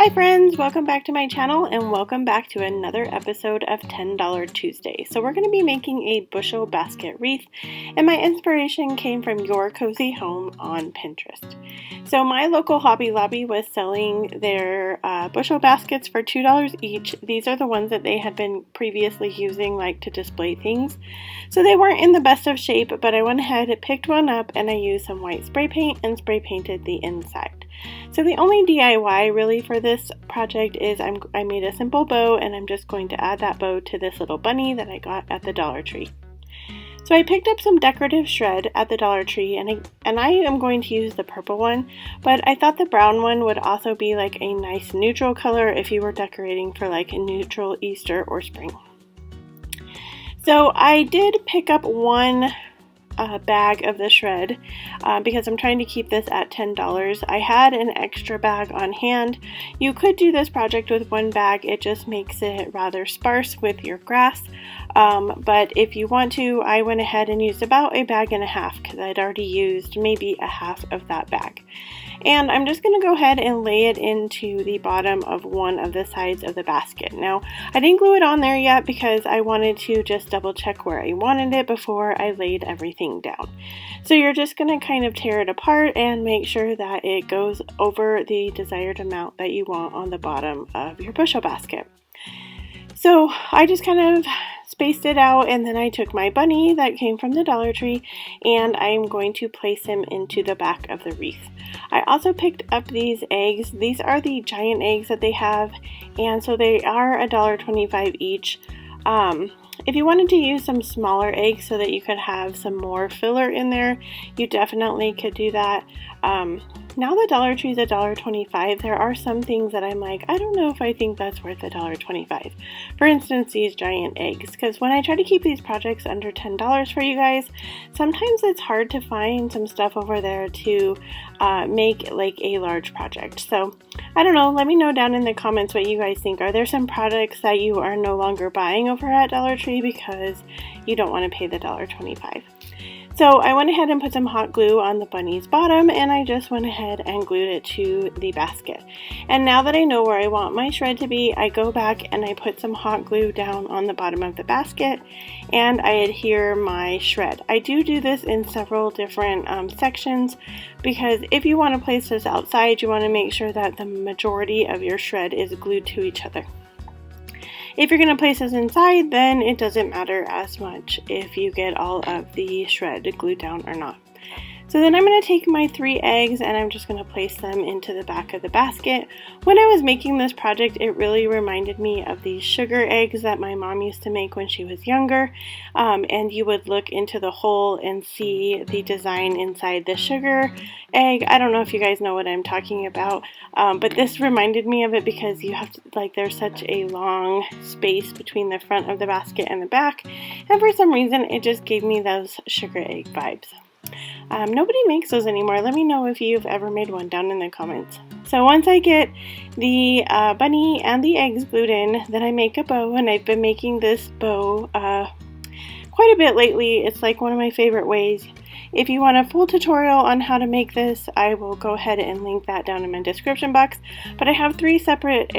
Hi friends, welcome back to my channel and welcome back to another episode of $10 Tuesday. So we're going to be making a bushel basket wreath, and my inspiration came from Your Cozy Home on Pinterest. So my local Hobby Lobby was selling their bushel baskets for $2 each. These are the ones that they had been previously using like to display things. So they weren't in the best of shape, but I went ahead and picked one up and I used some white spray paint and spray painted the inside. So the only DIY really for this project is I made a simple bow, and I'm just going to add that bow to this little bunny that I got at the Dollar Tree. So I picked up some decorative shred at the Dollar Tree, and I am going to use the purple one, but I thought the brown one would also be like a nice neutral color if you were decorating for like a neutral Easter or spring. So I did pick up one bag of the shred because I'm trying to keep this at $10. I had an extra bag on hand. You could do this project with one bag, it just makes it rather sparse with your grass, but if you want to, I went ahead and used about a bag and a half because I'd already used maybe a half of that bag. And I'm just going to go ahead and lay it into the bottom of one of the sides of the basket. Now, I didn't glue it on there yet because I wanted to just double check where I wanted it before I laid everything down. So you're just going to kind of tear it apart and make sure that it goes over the desired amount that you want on the bottom of your bushel basket. So I just kind of spaced it out, and then I took my bunny that came from the Dollar Tree and I'm going to place him into the back of the wreath. I also picked up these eggs. These are the giant eggs that they have, and so they are $1.25 each. If you wanted to use some smaller eggs so that you could have some more filler in there, you definitely could do that. Now the Dollar Tree is $1.25. There are some things that I'm like, I don't know if I think that's worth $1.25. For instance, these giant eggs, because when I try to keep these projects under $10 for you guys, sometimes it's hard to find some stuff over there to make like a large project. So I don't know, let me know down in the comments what you guys think. Are there some products that you are no longer buying over at Dollar Tree because you don't want to pay the $1.25? So I went ahead and put some hot glue on the bunny's bottom, and I just went ahead and glued it to the basket. And now that I know where I want my shred to be, I go back and I put some hot glue down on the bottom of the basket and I adhere my shred. I do this in several different sections because if you want to place this outside, you want to make sure that the majority of your shred is glued to each other. If you're going to place this inside, then it doesn't matter as much if you get all of the shred glued down or not. So then I'm going to take my 3 eggs and I'm just going to place them into the back of the basket. When I was making this project, it really reminded me of these sugar eggs that my mom used to make when she was younger. And you would look into the hole and see the design inside the sugar egg. I don't know if you guys know what I'm talking about, but this reminded me of it because you have to, like, there's such a long space between the front of the basket and the back. And for some reason, it just gave me those sugar egg vibes. Nobody makes those anymore. Let me know if you've ever made one down in the comments. So once I get the bunny and the eggs glued in, then I make a bow, and I've been making this bow quite a bit lately. It's like one of my favorite ways. If you want a full tutorial on how to make this, I will go ahead and link that down in my description box. But I have 3 separate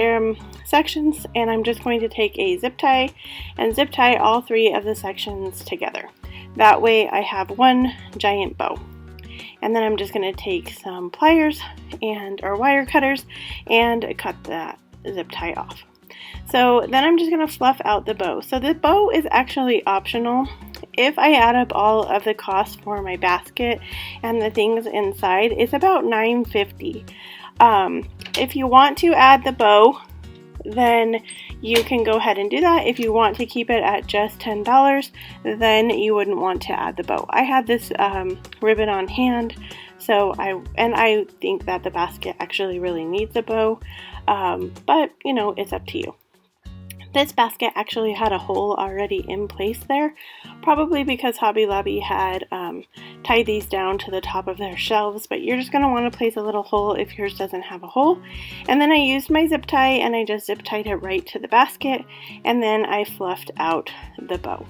sections, and I'm just going to take a zip tie and zip tie all 3 of the sections together. That way I have one giant bow. And then I'm just going to take some pliers or wire cutters and cut that zip tie off. So then I'm just going to fluff out the bow. So the bow is actually optional. If I add up all of the costs for my basket and the things inside, it's about $9.50. If you want to add the bow, then you can go ahead and do that. If you want to keep it at just $10, then you wouldn't want to add the bow. I had this ribbon on hand, so I think that the basket actually really needs a bow, but you know, it's up to you. This basket actually had a hole already in place there, probably because Hobby Lobby had tied these down to the top of their shelves, but you're just going to want to place a little hole if yours doesn't have a hole. And then I used my zip tie and I just zip tied it right to the basket, and then I fluffed out the bow.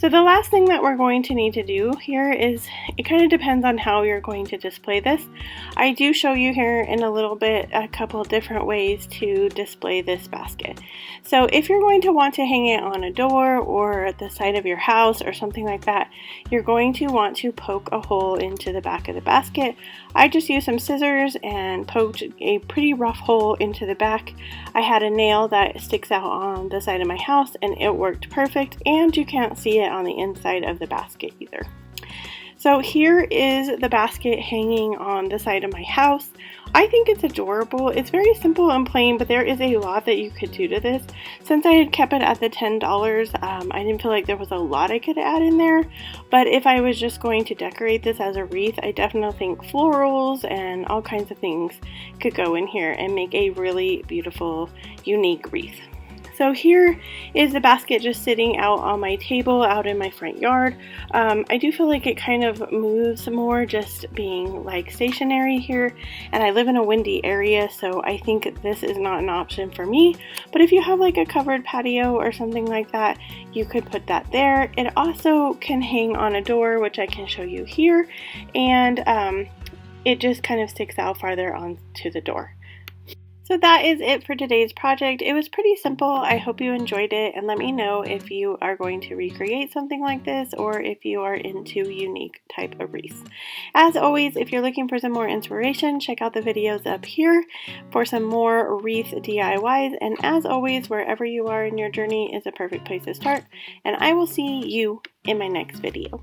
So the last thing that we're going to need to do here is, it kind of depends on how you're going to display this. I do show you here in a little bit a couple different ways to display this basket. So if you're going to want to hang it on a door or at the side of your house or something like that, you're going to want to poke a hole into the back of the basket. I just used some scissors and poked a pretty rough hole into the back. I had a nail that sticks out on the side of my house and it worked perfect, and you can't see it on the inside of the basket either. So here is the basket hanging on the side of my house. I think it's adorable. It's very simple and plain, but there is a lot that you could do to this. Since I had kept it at the $10, I didn't feel like there was a lot I could add in there. But if I was just going to decorate this as a wreath, I definitely think florals and all kinds of things could go in here and make a really beautiful, unique wreath. So here is the basket just sitting out on my table out in my front yard. I do feel like it kind of moves more just being like stationary here, and I live in a windy area, so I think this is not an option for me. But if you have like a covered patio or something like that, you could put that there. It also can hang on a door, which I can show you here, and it just kind of sticks out farther onto the door. So that is it for today's project. It was pretty simple. I hope you enjoyed it, and let me know if you are going to recreate something like this or if you are into unique type of wreaths. As always, if you're looking for some more inspiration, check out the videos up here for some more wreath DIYs, and as always, wherever you are in your journey is a perfect place to start, and I will see you in my next video.